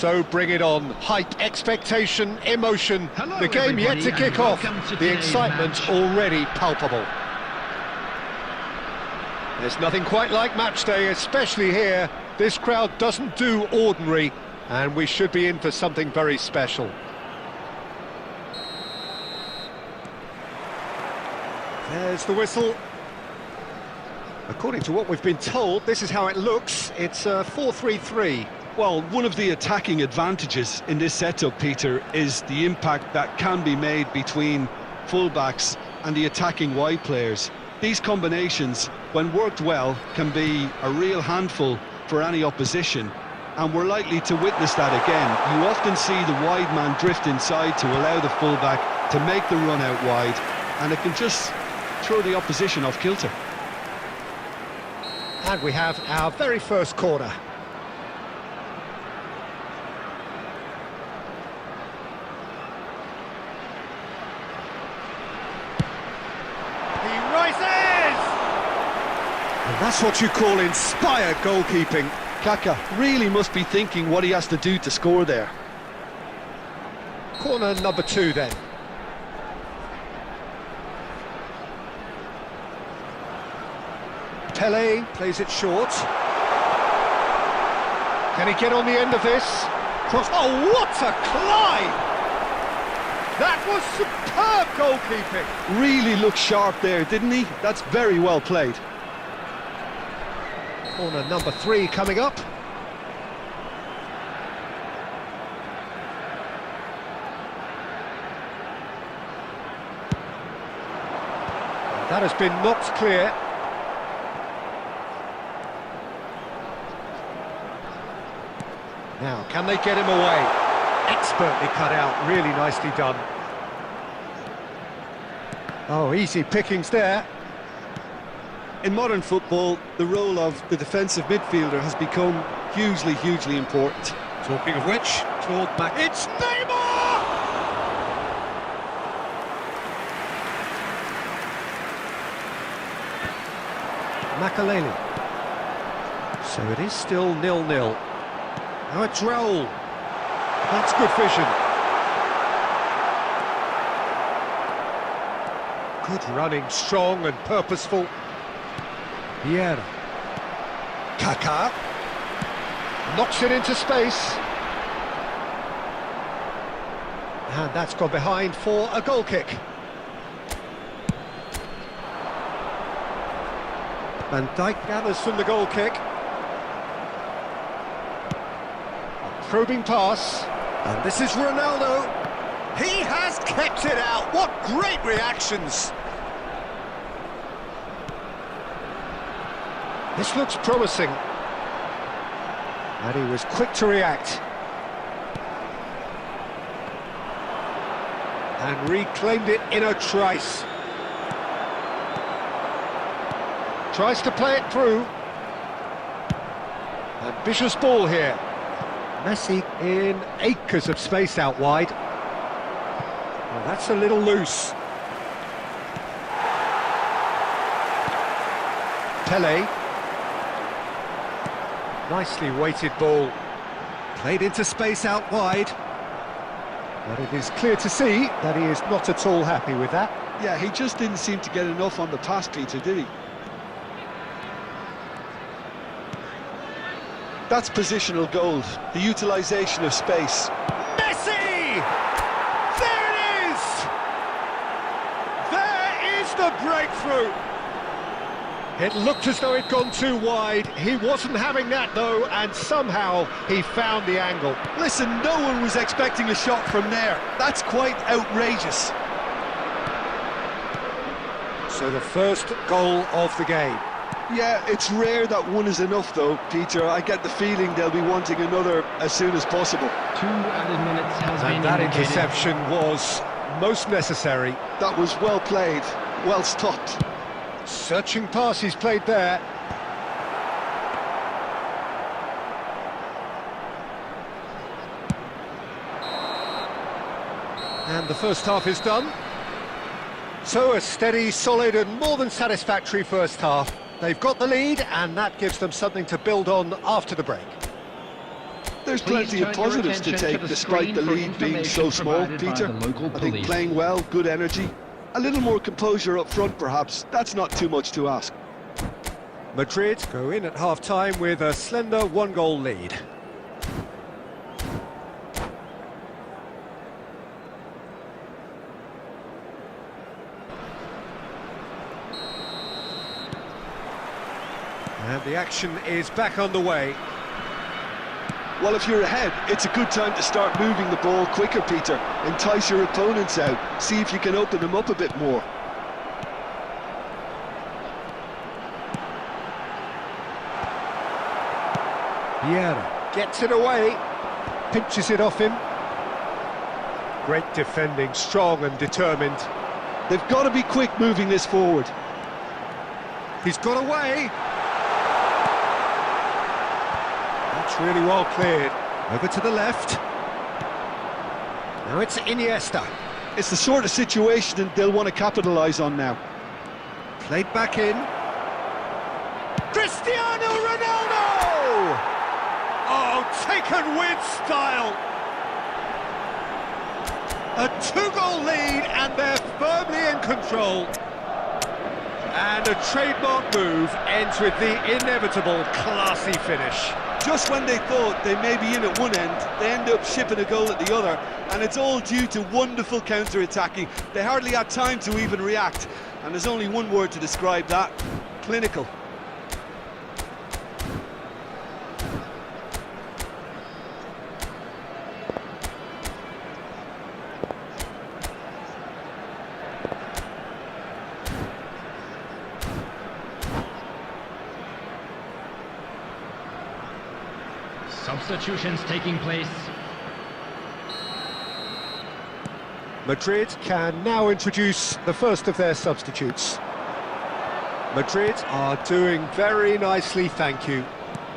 So bring it on. Hype, expectation, emotion. Hello, the game yet to kick off. to The excitement match. already palpable. There's nothing quite like match day, especially here. This crowd doesn't do ordinary, and we should be in for something very special. There's the whistle. According to what we've been told, this is how it looks. It's 4-3-3. Well, one of the attacking advantages in this setup, Peter, is the impact that can be made between fullbacks and the attacking wide players. These combinations, when worked well, can be a real handful for any opposition, and we're likely to witness that again. You often see the wide man drift inside to allow the fullback to make the run out wide, and it can just throw the opposition off kilter. And we have our very first corner. He rises! And that's what you call inspired goalkeeping. Kaka really must be thinking what he has to do to score there. Corner number 2 then. Pele plays it short. Can he get on the end of this? Cross. Oh, what a climb! That was superb goalkeeping. Really looked sharp there, didn't he? That's very well played. Corner number 3 coming up. That has been knocked clear. Now, can they get him away? Expertly cut out, really nicely done. Oh, easy pickings there. In modern football, the role of the defensive midfielder has become hugely important. Talking of which, Claude back. It's Neymar! Makaleli. So it is still 0-0. Now it's Raul. That's good vision. Good running, strong and purposeful. Vieira. Kaká. Knocks it into space. And that's gone behind for a goal kick. Van Dijk gathers from the goal kick. Probing pass, and this is Ronaldo. He has kept it out. What great reactions. This looks promising. And he was quick to react. And reclaimed it in a trice. Tries to play it through. Ambitious ball here. Messi in acres of space out wide. Well, that's a little loose. Pele. Nicely weighted ball. Played into space out wide. But it is clear to see that he is not at all happy with that. Yeah, he just didn't seem to get enough on the pass, Peter, did he? That's positional goal, the utilisation of space. Messi! There it is! There is the breakthrough! It looked as though it'd gone too wide. He wasn't having that, though, and somehow he found the angle. Listen, no one was expecting a shot from there. That's quite outrageous. So the first goal of the game. Yeah, it's rare that one is enough, though, Peter. I get the feeling they'll be wanting another as soon as possible. 2 added minutes has been And that indicated. interception was most necessary. That was well played, well stopped. Searching pass he's played there. And the first half is done. So a steady, solid and more than satisfactory first half. They've got the lead and that gives them something to build on after the break. there's Please plenty of turn your positives to attention take the despite the screen lead for being so information small, provided by Peter. the local I think police. playing well, good energy, a little more composure up front perhaps, that's not too much to ask. Madrid go in at half-time with a slender one-goal lead. And the action is back underway. Well, if you're ahead, it's a good time to start moving the ball quicker, Peter. Entice your opponents out, see if you can open them up a bit more. Vieira gets it away, pinches it off him. Great defending, strong and determined. They've got to be quick moving this forward. He's got away. That's really well cleared. Over to the left. Now it's Iniesta. It's the sort of situation they'll want to capitalise on now. Played back in. Cristiano Ronaldo! Oh, taken with style. A two-goal lead and they're firmly in control. And a trademark move ends with the inevitable classy finish. Just when they thought they may be in at one end, they end up shipping a goal at the other, and it's all due to wonderful counter-attacking. They hardly had time to even react, and there's only one word to describe that: clinical. Substitutions taking place. Madrid can now introduce the first of their substitutes. Madrid are doing very nicely, thank you.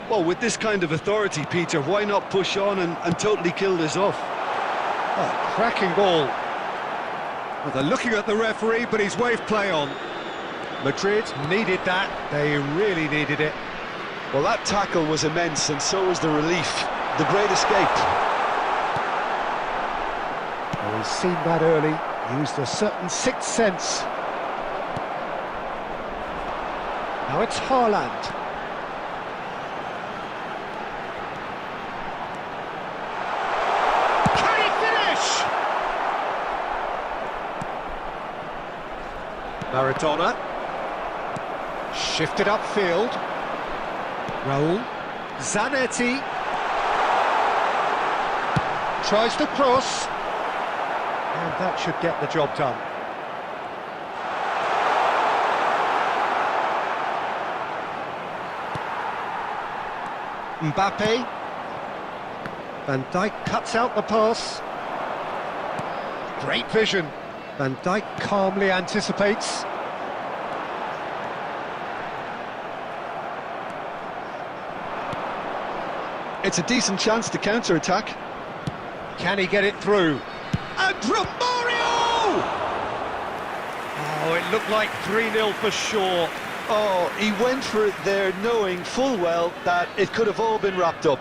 Well, with this kind of authority, Peter, why not push on and totally kill this off? Oh, cracking ball. Well, they're looking at the referee, but he's waved play on. Madrid needed that, they really needed it. Well, that tackle was immense, and so was the relief. The great escape. Well, he's seen that early, used a certain sixth sense. Now it's Haaland. Can he finish? Maradona. Shifted upfield. Raul. Zanetti. Tries to cross. And that should get the job done. Mbappe. Van Dijk cuts out the pass. Great vision. Van Dijk calmly anticipates. It's a decent chance to counter-attack. Can he get it through? And Romario! Oh, it looked like 3-0 for sure. Oh, he went for it there, knowing full well that it could have all been wrapped up.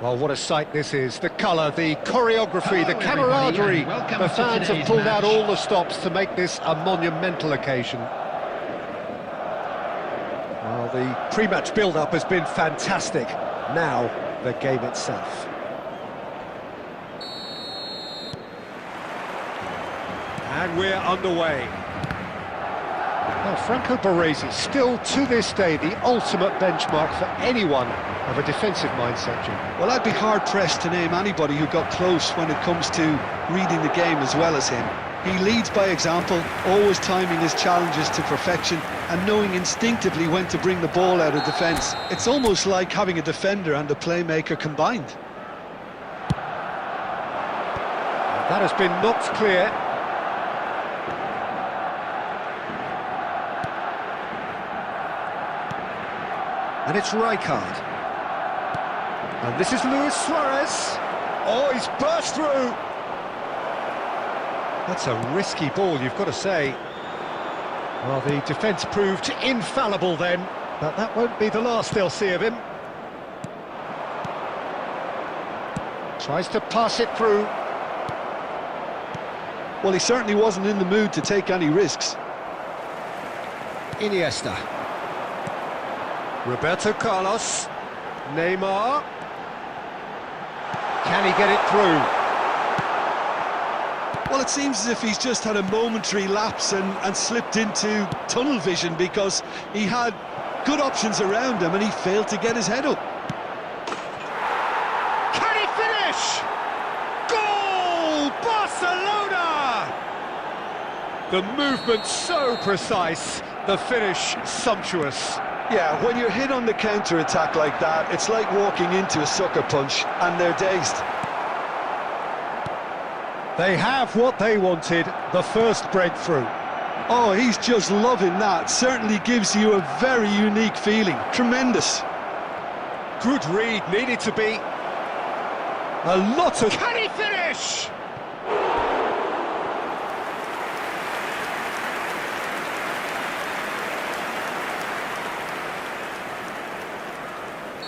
Well, what a sight this is. The colour, the choreography, the Hello, camaraderie. everybody, and welcome The to fans have today's pulled out match. all the stops to make this a monumental occasion. Well, the pre-match build-up has been fantastic. Now, the game itself. And we're underway. Now, Franco Baresi, still to this day, the ultimate benchmark for anyone of a defensive mindset, Jim. Well, I'd be hard-pressed to name anybody who got close when it comes to reading the game as well as him. He leads by example, always timing his challenges to perfection and knowing instinctively when to bring the ball out of defence. It's almost like having a defender and a playmaker combined. That has been knocked clear. And it's Rijkaard. And this is Luis Suarez. Oh, he's burst through. That's a risky ball, you've got to say. Well, the defence proved infallible then, but that won't be the last they'll see of him. Tries to pass it through. Well, he certainly wasn't in the mood to take any risks. Iniesta. Roberto Carlos. Neymar. Can he get it through? Well, it seems as if he's just had a momentary lapse and slipped into tunnel vision because he had good options around him and he failed to get his head up. Can he finish? Goal! Barcelona! The movement so precise, the finish sumptuous. Yeah, when you're hit on the counter-attack like that, it's like walking into a sucker punch and they're dazed. They have what they wanted, the first breakthrough. Oh, he's just loving that. Certainly gives you a very unique feeling. Tremendous. Good read, needed to be. A lot of... Can he finish?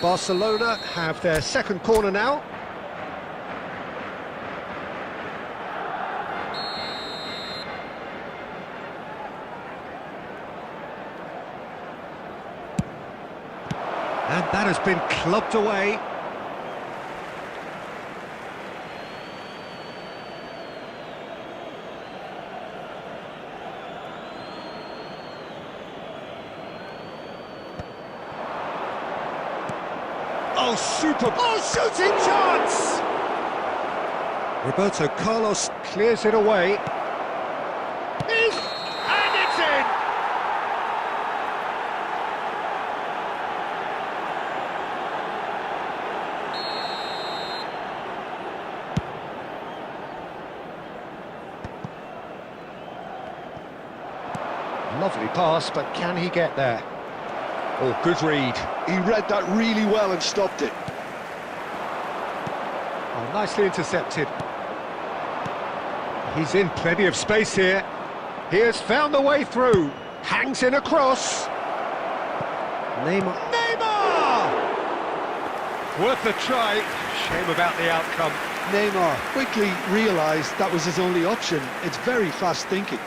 Barcelona have their second corner now. And that has been clubbed away. Oh, super! Oh, shooting chance! Roberto Carlos clears it away. And it's in! Lovely pass, but can he get there? Oh, good read. He read that really well and stopped it. Oh, nicely intercepted. He's in plenty of space here. He has found the way through. Hangs in a cross. Neymar. Neymar! Worth a try. Shame about the outcome. Neymar quickly realised that was his only option. It's very fast thinking.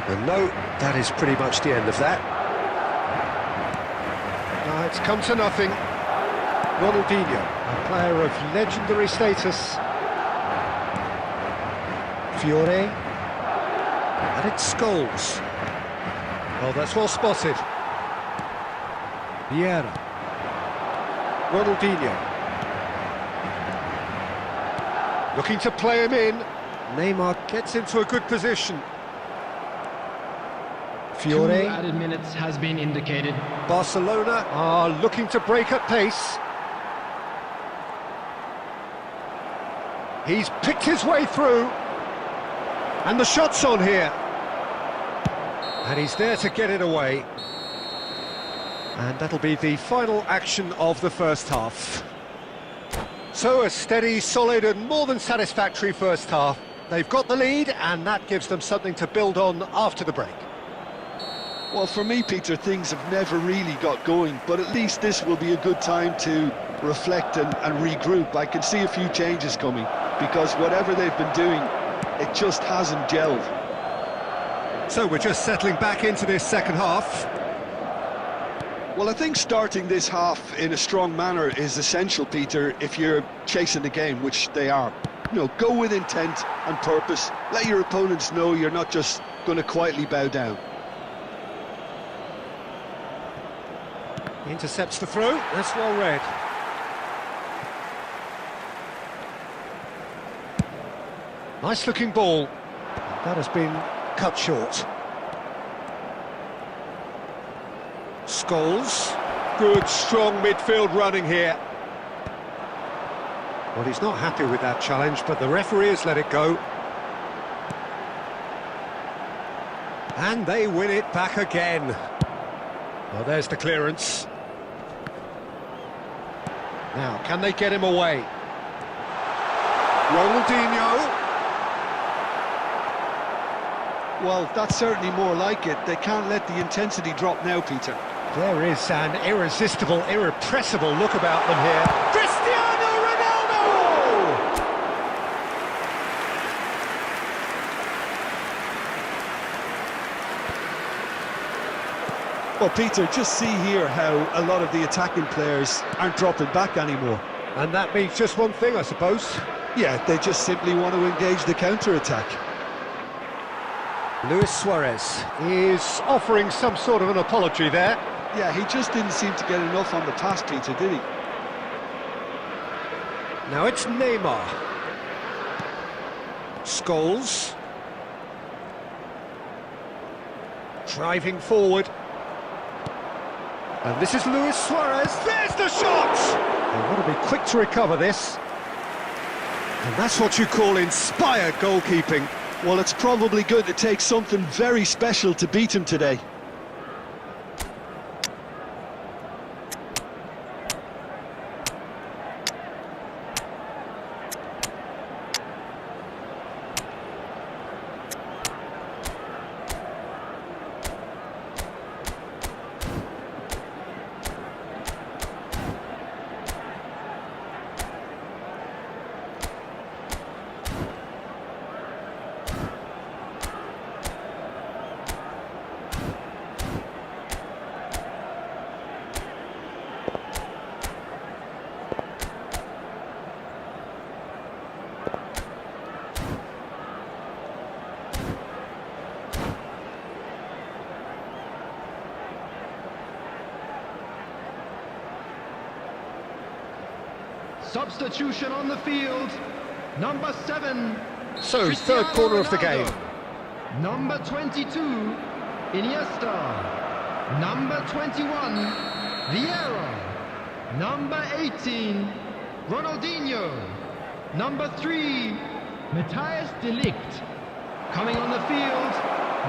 And no, that is pretty much the end of that. Now it's come to nothing. Ronaldinho, a player of legendary status. Fiore. And it's Scholes. Oh, that's well spotted. Vieira. Ronaldinho. Looking to play him in. Neymar gets into a good position. Two Fiore. added minutes has been indicated. Barcelona are looking to break at pace. He's picked his way through. And the shot's on here. And he's there to get it away. And that'll be the final action of the first half. So a steady, solid and more than satisfactory first half. They've got the lead and that gives them something to build on after the break. Well, for me, Peter, things have never really got going, but at least this will be a good time to reflect and regroup. I can see a few changes coming, because whatever they've been doing, it just hasn't gelled. So we're just settling back into this second half. Well, I think starting this half in a strong manner is essential, Peter, if you're chasing the game, which they are. You know, go with intent and purpose. Let your opponents know you're not just going to quietly bow down. Intercepts the throw, that's well read. Nice looking ball. That has been cut short. Scholes. Good, strong midfield running here. Well, he's not happy with that challenge, but the referee has let it go. And they win it back again. Well, there's the clearance. Now, can they get him away? Ronaldinho. Well, that's certainly more like it. They can't let the intensity drop now, Peter. There is an irresistible, irrepressible look about them here. Cristiano Ronaldo! Well, Peter, just see here how a lot of the attacking players aren't dropping back anymore. And that means just one thing, I suppose. Yeah, they just simply want to engage the counter-attack. Luis Suarez is offering some sort of an apology there. Yeah, he just didn't seem to get enough on the pass, Peter, did he? Now it's Neymar. Scholes. Driving forward. And this is Luis Suarez. There's the shot! They've got to be quick to recover this. And that's what you call inspired goalkeeping. Well, it's probably going to take something very special to beat him today. Substitution on the field. Number 7. So, Cristiano third corner of the Ronaldo. game. Number 22, Iniesta. Number 21, Vieira. Number 18, Ronaldinho. Number 3, Matthias de Ligt. Coming on the field,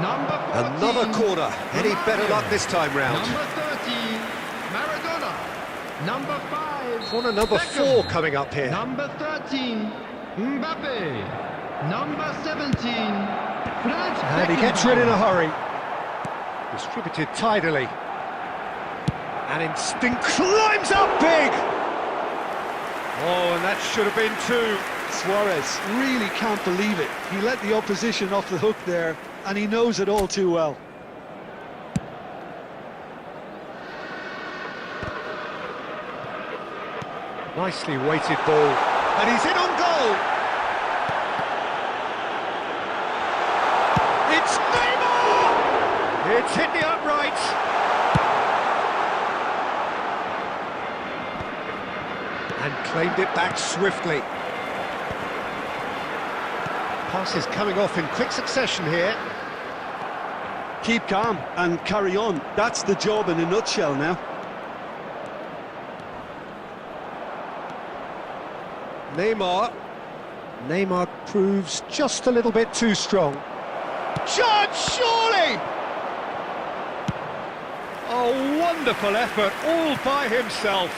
number 14. Another corner. Any better luck this time round? Number 30, Maradona. Number 5. Corner number Beckham. 4 coming up here. Number 13, Mbappe. Number 17, Franz And he gets rid in a Beckenbauer. hurry. Distributed tidily. And instinct climbs up big! Oh, and that should have been 2. Suarez really can't believe it. He let the opposition off the hook there, and he knows it all too well. Nicely weighted ball. And he's in on goal! It's Neymar! It's hit the upright! And claimed it back swiftly. Passes coming off in quick succession here. keep calm and carry on. That's the job in a nutshell now. Neymar proves just a little bit too strong. Chance, surely! Oh, wonderful effort, all by himself.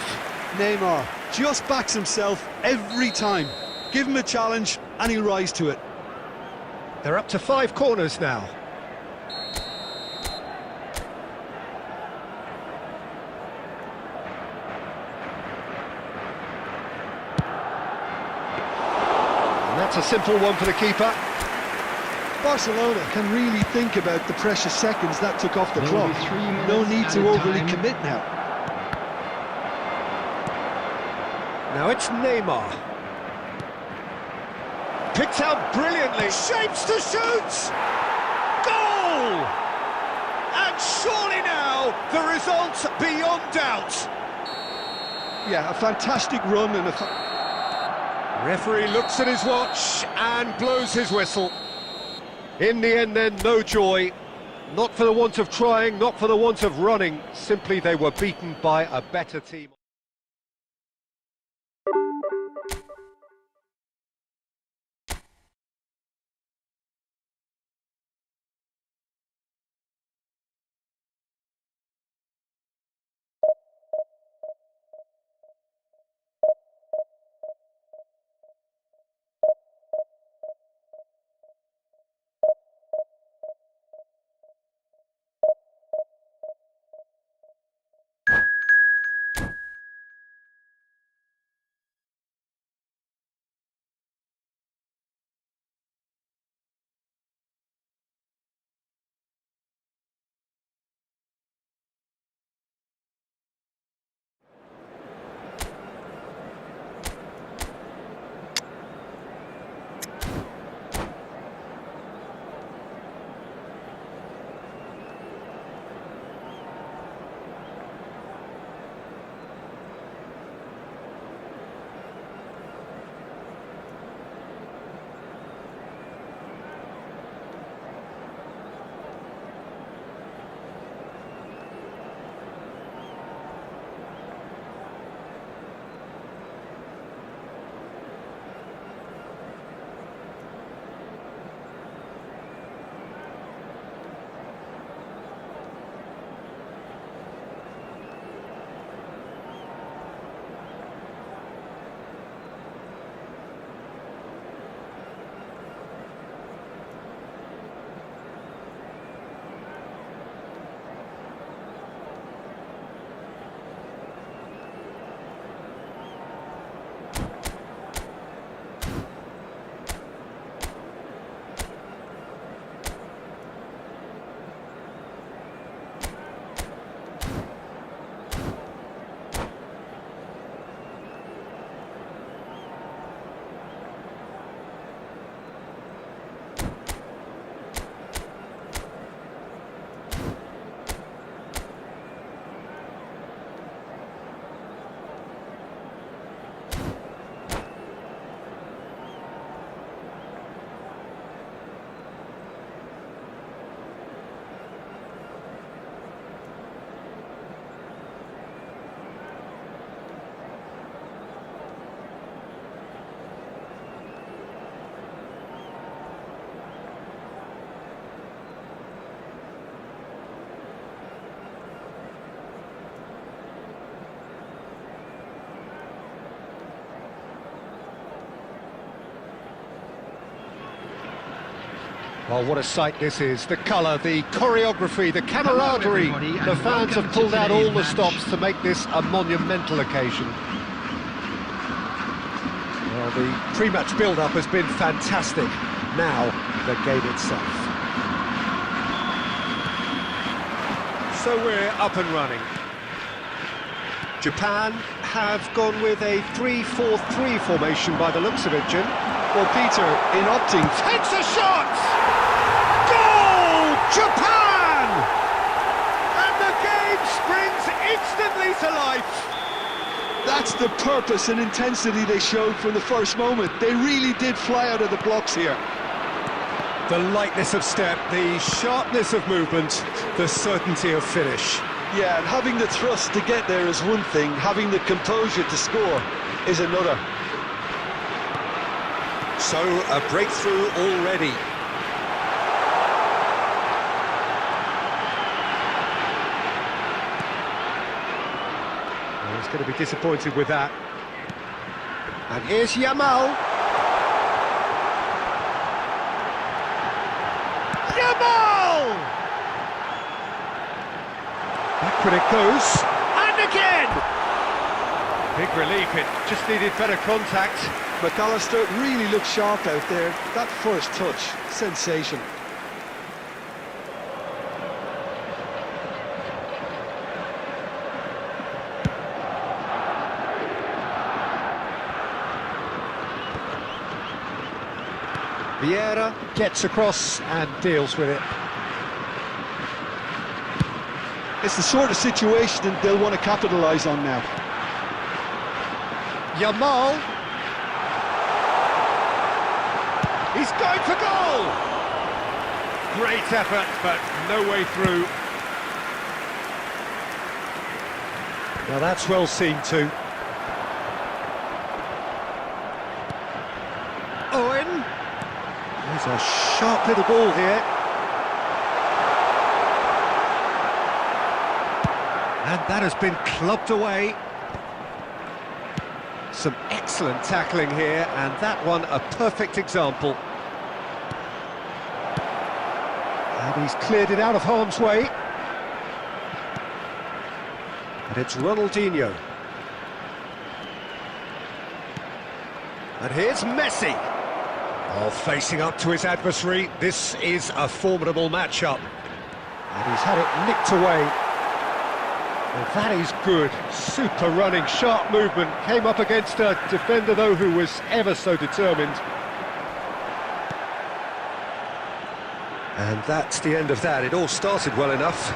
Neymar just backs himself every time. Give him a challenge and he'll rise to it. They're up to 5 corners now. And that's a simple one for the keeper. Barcelona can really think about the precious seconds that took off the There will clock. be 3 minutes No need to added overly time. commit now. Now it's Neymar. Picked out brilliantly. Shapes to shoot! Goal! And surely now, the result beyond doubt. Yeah, a fantastic run and Referee looks at his watch and blows his whistle. In the end then, no joy. Not for the want of trying, not for the want of running. Simply they were beaten by a better team. Well, what a sight this is. The colour, the choreography, the camaraderie. everybody, The and fans have welcome to pulled out all today's the match. stops to make this a monumental occasion. Well, the pre-match build-up has been fantastic. Now, the game itself. So we're up and running. Japan have gone with a 3-4-3 formation by the looks of it, Jim. Well, Peter, in opting... Takes a shot! Goal! Japan! And the game springs instantly to life. That's the purpose and intensity they showed from the first moment. They really did fly out of the blocks here. The lightness of step, the sharpness of movement, the certainty of finish. Yeah, and having the thrust to get there is one thing, having the composure to score is another. So, a breakthrough already. Well, he's going to be disappointed with that. And here's Yamal. Yamal! Backward it goes. And again! Big relief, it just needed better contact. McAllister really looked sharp out there. That first touch, sensation. Vieira gets across and deals with it. It's the sort of situation that they'll want to capitalise on now. Yamal. He's going for goal! Great effort, but no way through. Now that's well seen too. Owen. There's a sharp little ball here. And that has been clubbed away. Some excellent tackling here, and that one a perfect example. And he's cleared it out of harm's way. And it's Ronaldinho. And here's Messi. Oh, facing up to his adversary, this is a formidable matchup. And he's had it nicked away. And that is good. Super running, sharp movement. Came up against a defender, though, who was ever so determined. And that's the end of that. It all started well enough.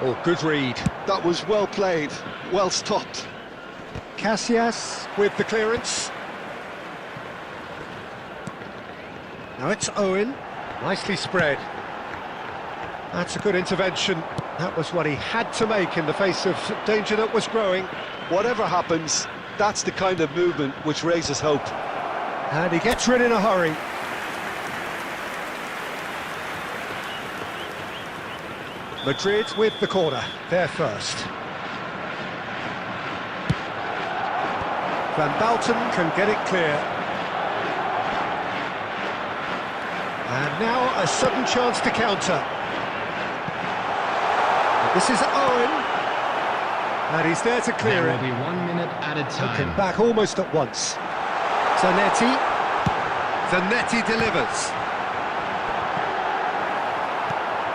Oh, good read. That was well played, well stopped. Casillas with the clearance. Now it's Owen. Nicely spread. That's a good intervention. That was what he had to make in the face of danger that was growing. Whatever happens, that's the kind of movement which raises hope. And he gets rid in a hurry. Madrid with the corner, they're first. Van Bouten can get it clear. And now a sudden chance to counter. This is Owen. And he's there to clear There it. will be 1 minute at a time. Looking back almost at once. Zanetti. Zanetti delivers.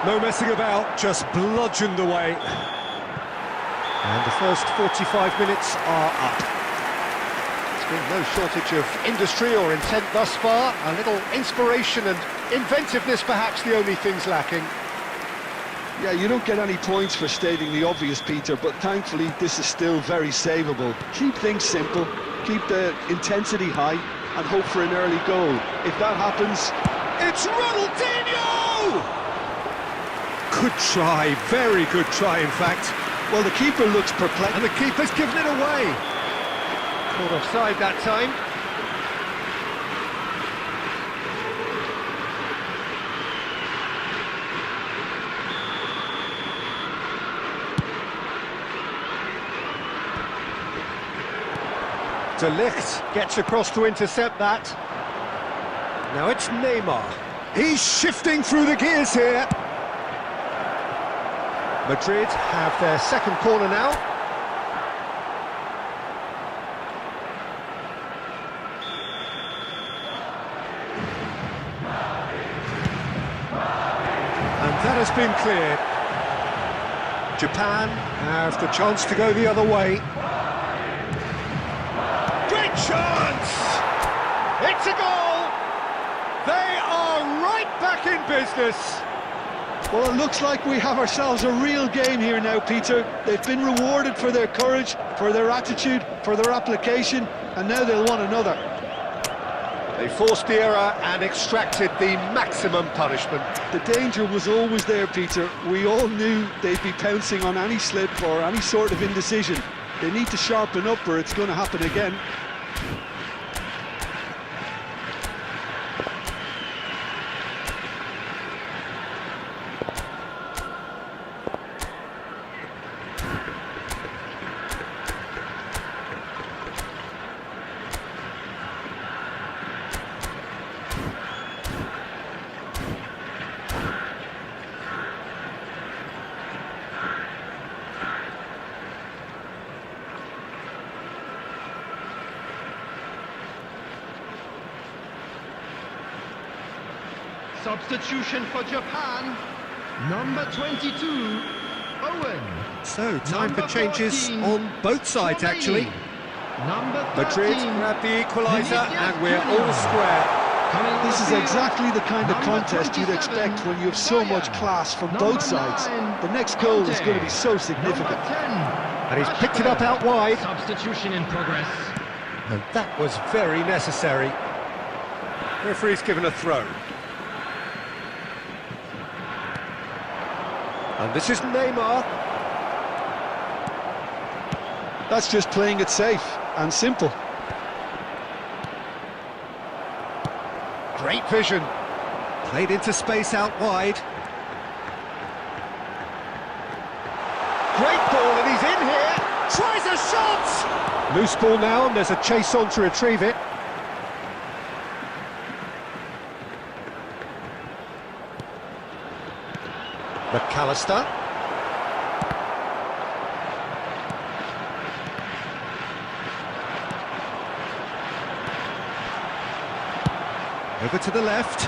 No messing about, just bludgeoned away. And the first 45 minutes are up. There's been no shortage of industry or intent thus far. A little inspiration and inventiveness perhaps the only things lacking. Yeah, you don't get any points for stating the obvious, Peter, but thankfully this is still very savable. Keep things simple, keep the intensity high, and hope for an early goal. If that happens... It's Ronaldinho! Good try, very good try in fact. Well, the keeper looks perplexed. And the keeper's given it away. Caught offside that time. De Ligt gets across to intercept that. Now it's Neymar. He's shifting through the gears here. Madrid have their second corner now. And that has been cleared. Japan have the chance to go the other way. Great chance! It's a goal! They are right back in business. Well, it looks like we have ourselves a real game here now, Peter. They've been rewarded for their courage, for their attitude, for their application, and now they'll want another. They forced the error and extracted the maximum punishment. The danger was always there, Peter. We all knew they'd be pouncing on any slip or any sort of indecision. They need to sharpen up or it's going to happen again. Substitution for Japan, number 22, Owen. So, time Number for changes 14, on both sides, Tommy. actually. Number 13, Madrid grab the equaliser, Vinicius and we're Junior. all square. Coming on This the is field, exactly the kind of number contest you'd 27, expect when you have so much Dyer. class from Number both sides. 9, The next goal is Conte. going to be so significant. Number 10, And he's picked it up out wide, Substitution in progress. and that was very necessary. Referee's given a throw. And this is Neymar. That's just playing it safe and simple. Great vision. Played into space out wide. Great ball, and he's in here. Tries a shot! Loose ball now, and there's a chase on to retrieve it. McAllister. Over to the left.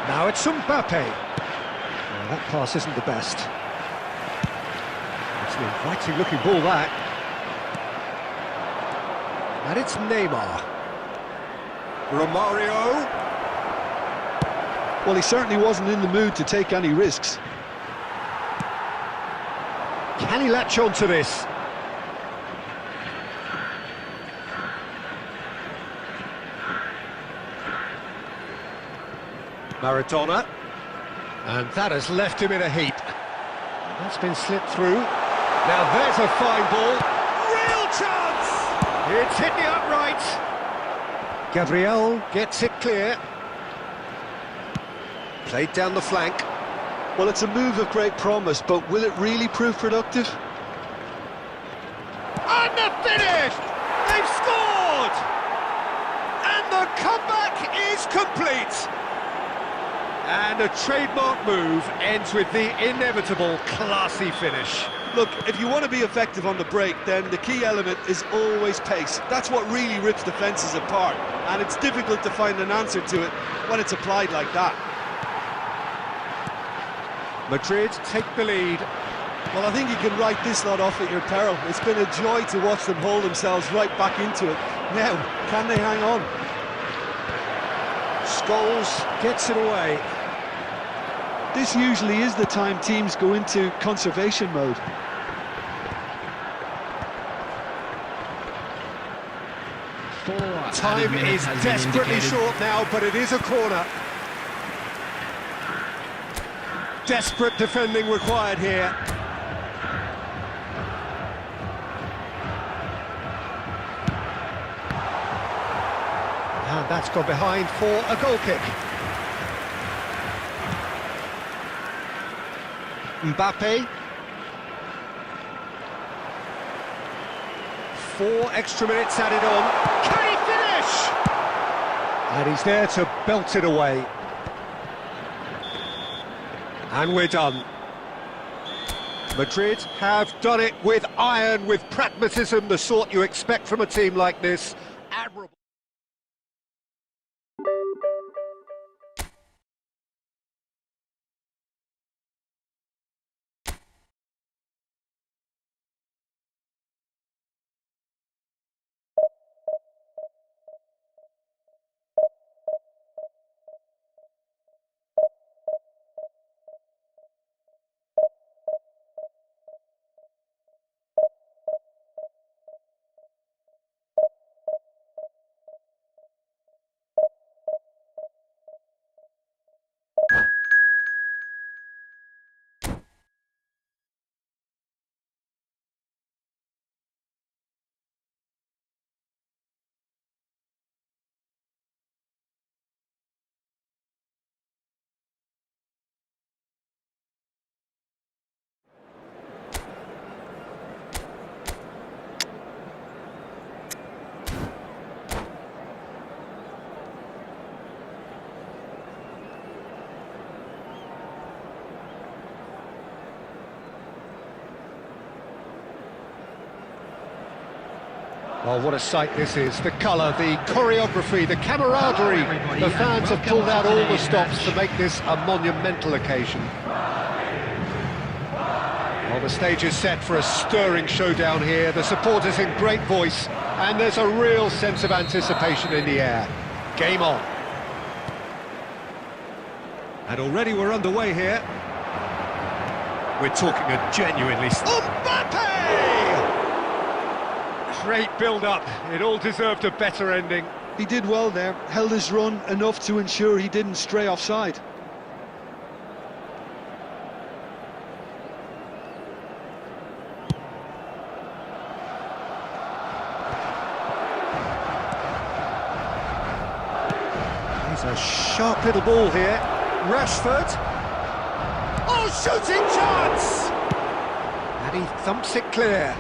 Now it's Mbappe. Well, that pass isn't the best. It's an inviting looking ball, that. And it's Neymar. Romario. Well, he certainly wasn't in the mood to take any risks. Can he latch on to this? Maradona. And that has left him in a heap. That's been slipped through. Now there's a fine ball. Real chance! It's hit the upright. Gabriel gets it clear. Played down the flank. Well, it's a move of great promise, but will it really prove productive? And the finish! They've scored! And the comeback is complete! And a trademark move ends with the inevitable classy finish. Look, if you want to be effective on the break, then the key element is always pace. That's what really rips defences apart, and it's difficult to find an answer to it when it's applied like that. Madrid take the lead. Well, I think you can write this lot off at your peril. It's been a joy to watch them hold themselves right back into it. Now, can they hang on? Scholes gets it away. This usually is the time teams go into conservation mode. Time is desperately short now, but it is a corner. Desperate defending required here. And that's gone behind for a goal kick. Mbappe. 4 extra minutes added on. Can he finish? And he's there to belt it away. And we're done. Madrid have done it with iron, with pragmatism, the sort you expect from a team like this. Admirable. Well, what a sight this is. The colour, the choreography, the camaraderie. Hello, everybody, The and fans have welcome pulled to out all the today's stops match. to make this a monumental occasion. Well, the stage is set for a stirring showdown here. The supporters in great voice, and there's a real sense of anticipation in the air. Game on. And already we're underway here. We're talking a genuinely... Mbappe! Great build-up. It all deserved a better ending. He did well there, held his run enough to ensure he didn't stray offside. He's a sharp little ball here. Rashford. Oh, shooting chance! And he thumps it clear.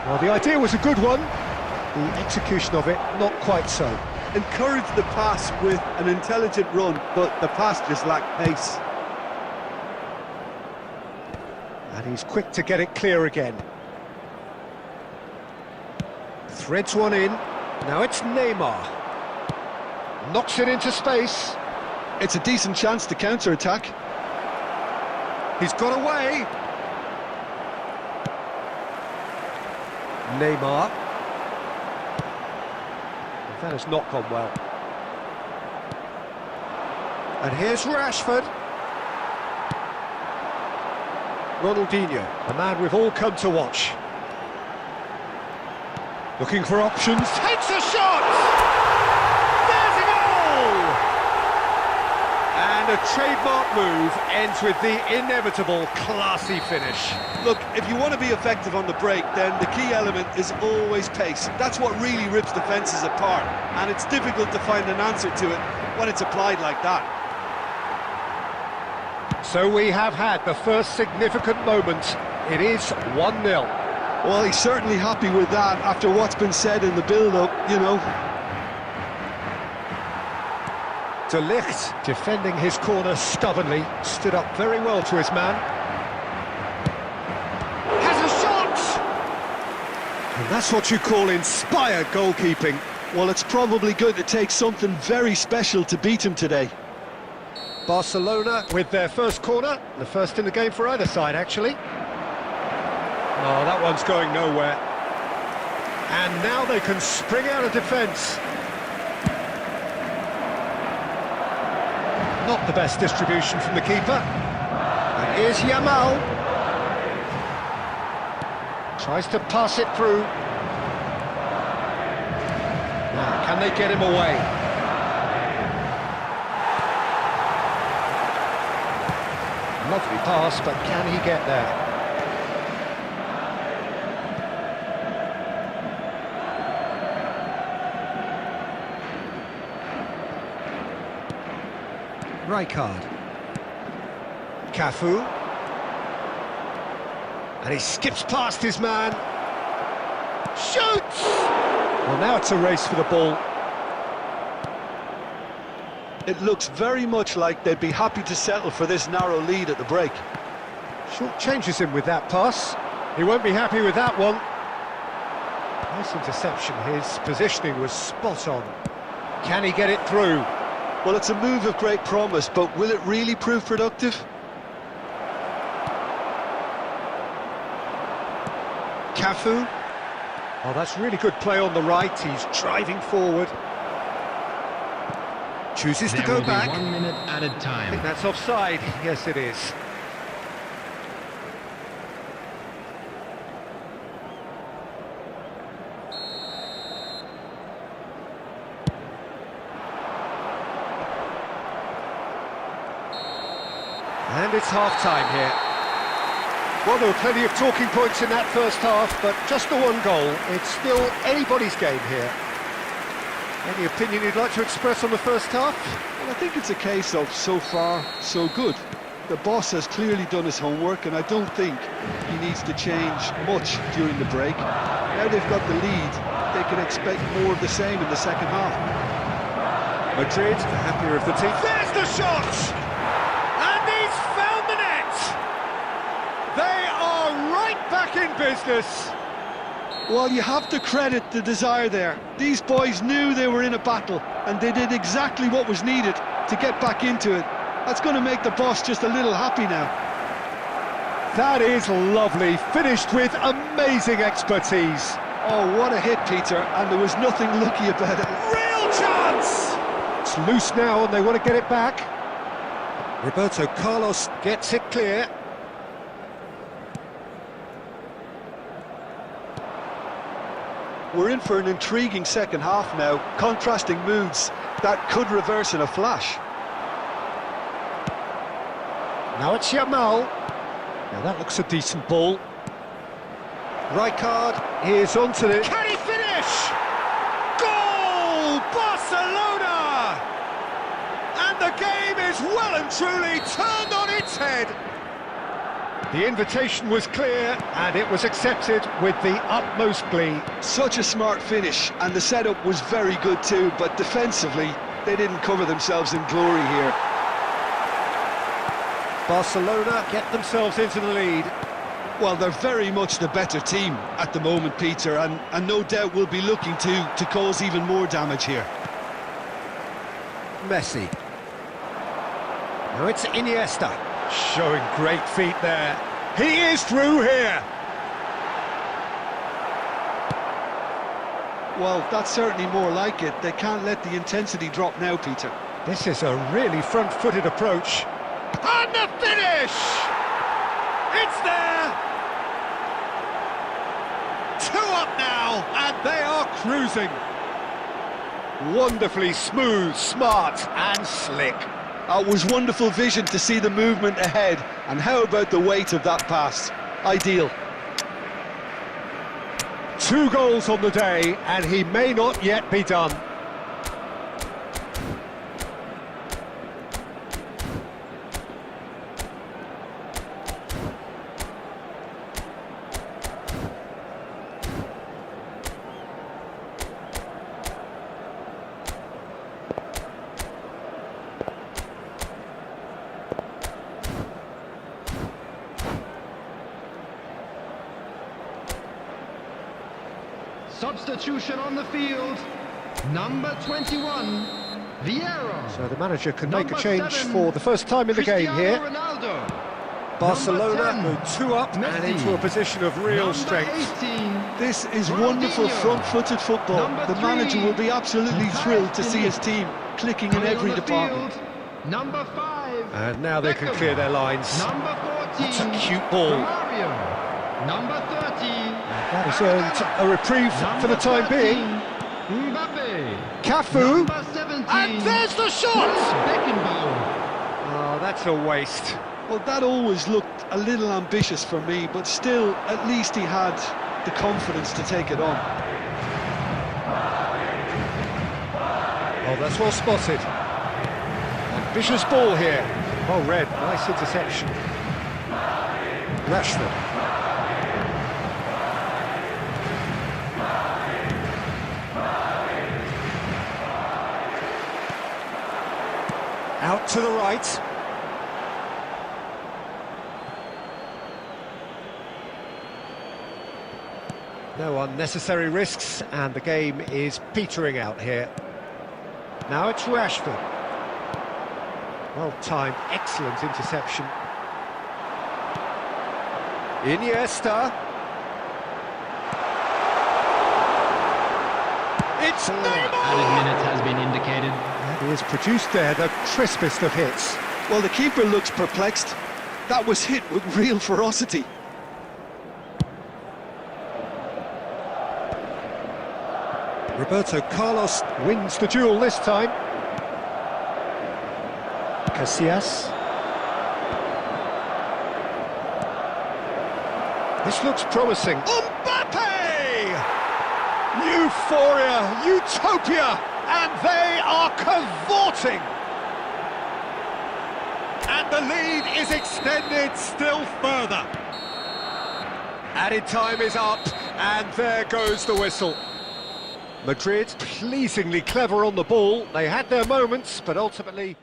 Well, the idea was a good one. The execution of it, not quite so. Encouraged the pass with an intelligent run, but the pass just lacked pace. And he's quick to get it clear again. Threads one in. Now it's Neymar. Knocks it into space. It's a decent chance to counter-attack. He's got away. Neymar. That has not gone well. And here's Rashford. Ronaldinho, a man we've all come to watch. Looking for options. Takes a shot! There's a goal! And a trademark move ends with the inevitable classy finish. Look, if you want to be effective on the break, then the key element is always pace. That's what really rips defences apart, and it's difficult to find an answer to it when it's applied like that. So we have had the first significant moment. It is 1-0. Well, he's certainly happy with that after what's been said in the build-up, you know. De Ligt, defending his corner stubbornly, stood up very well to his man. Has a shot! And that's what you call inspired goalkeeping. Well, it's probably going to take something very special to beat him today. Barcelona with their first corner, the first in the game for either side, actually. Oh, that one's going nowhere. And now they can spring out of defence. Not the best distribution from the keeper. And here's Yamal. Tries to pass it through. Now, can they get him away? Lovely pass, but can he get there? Rijkaard. Cafu. And he skips past his man. Shoots! Well, now it's a race for the ball. It looks very much like they'd be happy to settle for this narrow lead at the break. Short changes him with that pass. He won't be happy with that one. Nice interception. His positioning was spot on. Can he get it through? Well, it's a move of great promise, but will it really prove productive? Cafu. Oh, that's really good play on the right. He's driving forward. Chooses to There go will be back. 1 minute added I time. think that's offside. Yes, it is. And it's half-time here. Well, there were plenty of talking points in that first half, but just the one goal. It's still anybody's game here. Any opinion you'd like to express on the first half? Well, I think it's a case of so far, so good. The boss has clearly done his homework, and I don't think he needs to change much during the break. Now they've got the lead, they can expect more of the same in the second half. Madrid, the happier of the team. There's the shot! And he's found the net! They are right back in business. Well, you have to credit the desire there. These boys knew they were in a battle, and they did exactly what was needed to get back into it. That's going to make the boss just a little happy now. That is lovely, finished with amazing expertise. Oh, what a hit, Peter, and there was nothing lucky about it. Real chance! It's loose now and they want to get it back. Roberto Carlos gets it clear. We're in for an intriguing second half now, contrasting moods that could reverse in a flash. Now it's Yamal. Now that looks a decent ball. Rijkaard, here's onto it. Can he finish? Goal! Barcelona! And the game is well and truly turned on its head. The invitation was clear and it was accepted with the utmost glee. Such a smart finish, and the setup was very good too, but defensively they didn't cover themselves in glory here. Barcelona get themselves into the lead. Well, they're very much the better team at the moment, Peter, and no doubt will be looking to cause even more damage here. Messi. Now it's Iniesta. Showing great feet there. He is through here. Well, that's certainly more like it. They can't let the intensity drop now, Peter. This is a really front-footed approach. And the finish! It's there! 2 up now, and they are cruising. Wonderfully smooth, smart and slick. It was wonderful vision to see the movement ahead, and how about the weight of that pass? Ideal. 2 goals on the day, and he may not yet be done. Substitution on the field, number 21, Vieira. So the manager can Number make a change 7, for the first time in the game Cristiano here. Ronaldo. Barcelona Number 10, go 2 up and Messi. into a position of real Number strength. 18, This is Ronaldinho. wonderful front-footed football. Number The 3, manager will be absolutely thrilled to see his team clicking in Coming on every the department. field, number 5, And now they can Beckham. clear their lines. Number 14, That's a cute ball. Mario. Number 30, That has earned a reprieve for the time being. Mbappe. Cafu. Number 17, And there's the shot! Beckenbauer. Oh, that's a waste. Well, that always looked a little ambitious for me, but still, at least he had the confidence to take it on. Oh, that's well spotted. Ambitious ball here. Oh, Red, nice interception. Rashford. Out to the right. No unnecessary risks, and the game is petering out here. Now it's Rashford. Well-timed, excellent interception. Iniesta. It's Neymar! Added minute has been indicated. He has produced there the crispest of hits. Well, the keeper looks perplexed. That was hit with real ferocity. Roberto Carlos wins the duel this time. Casillas. This looks promising. Mbappe! Euphoria, utopia, and they are cavorting. And the lead is extended still further. Added time is up, and there goes the whistle. Madrid pleasingly clever on the ball. They had their moments, but ultimately